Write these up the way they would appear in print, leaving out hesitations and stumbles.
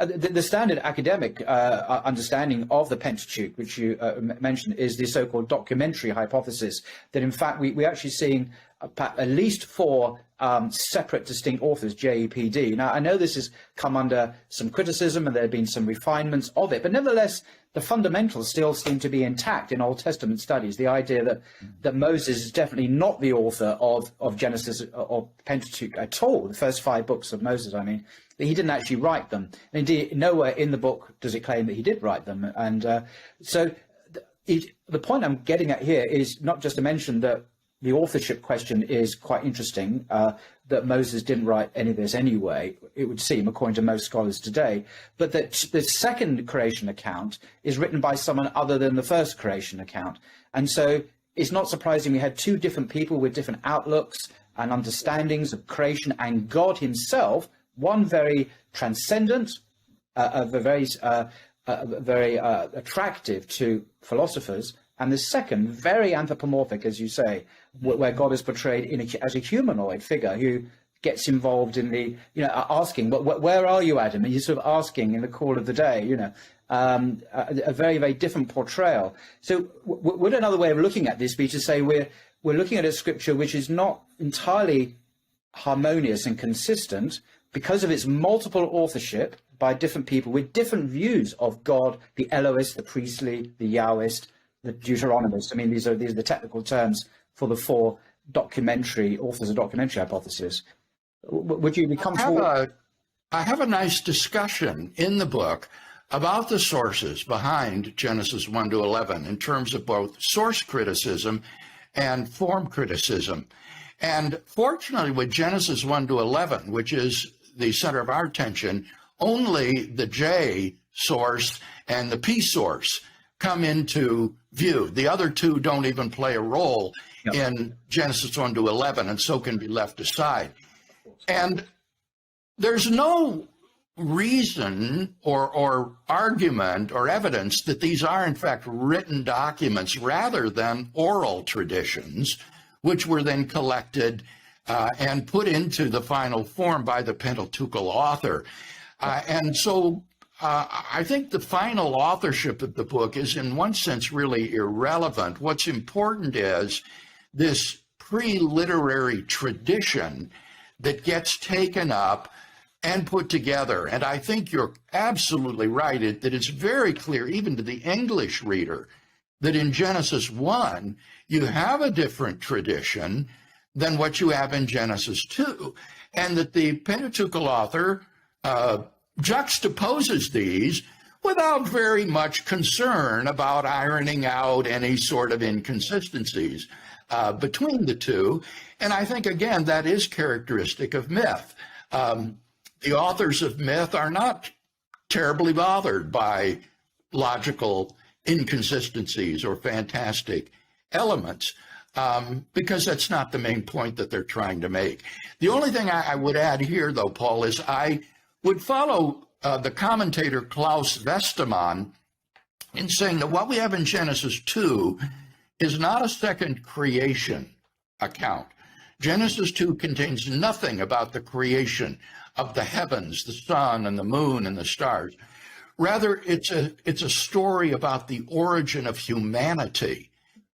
The standard academic understanding of the Pentateuch, which you mentioned, is the so-called documentary hypothesis, that in fact we're actually seeing at least four separate, distinct authors, JEPD. Now, I know this has come under some criticism and there have been some refinements of it, but nevertheless, the fundamentals still seem to be intact in Old Testament studies. The idea that Moses is definitely not the author of Genesis or Pentateuch at all, the first 5 books of Moses, I mean, that he didn't actually write them. And indeed, nowhere in the book does it claim that he did write them. And so the point I'm getting at here is not just to mention that the authorship question is quite interesting, that Moses didn't write any of this anyway, it would seem, according to most scholars today, but that the second creation account is written by someone other than the first creation account. And so it's not surprising we had 2 different people with different outlooks and understandings of creation and God himself, one very transcendent, very attractive to philosophers, and the second, very anthropomorphic, as you say, where God is portrayed as a humanoid figure who gets involved in the, asking, where are you, Adam? And he's sort of asking in the call of the day, a very, very different portrayal. So would another way of looking at this be to say we're looking at a scripture which is not entirely harmonious and consistent because of its multiple authorship by different people with different views of God, the Elohist, the priestly, the Yahwist, the Deuteronomist. I mean, these are the technical terms for the 4 documentary authors of documentary hypothesis. Would you be comfortable? I have a nice discussion in the book about the sources behind Genesis 1 to 11 in terms of both source criticism and form criticism. And fortunately, with Genesis 1 to 11, which is the center of our attention, only the J source and the P source come into view. The other 2 don't even play a role in Genesis 1 to 11, and so can be left aside. And there's no reason or argument or evidence that these are in fact written documents rather than oral traditions, which were then collected and put into the final form by the Pentateuchal author. And so I think the final authorship of the book is in one sense really irrelevant. What's important is this pre-literary tradition that gets taken up and put together. And I think you're absolutely right that it's very clear, even to the English reader, that in Genesis 1, you have a different tradition than what you have in Genesis 2, and that the Pentateuchal author juxtaposes these without very much concern about ironing out any sort of inconsistencies between the 2. And I think, again, that is characteristic of myth. The authors of myth are not terribly bothered by logical inconsistencies or fantastic elements, because that's not the main point that they're trying to make. The only thing I would add here, though, Paul, is I would follow the commentator Klaus Westermann in saying that what we have in Genesis 2 is not a second creation account. Genesis 2 contains nothing about the creation of the heavens, the sun and the moon and the stars. Rather, it's a story about the origin of humanity.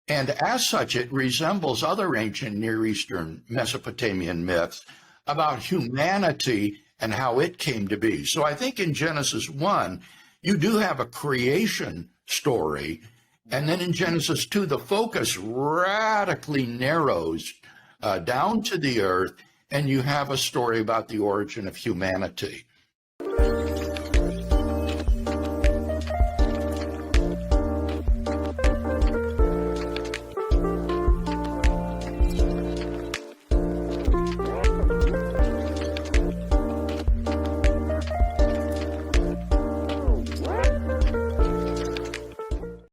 And as such, it resembles other ancient Near Eastern Mesopotamian myths about humanity and how it came to be. So I think in Genesis 1, you do have a creation story. And then in Genesis 2, the focus radically narrows down to the earth, and you have a story about the origin of humanity.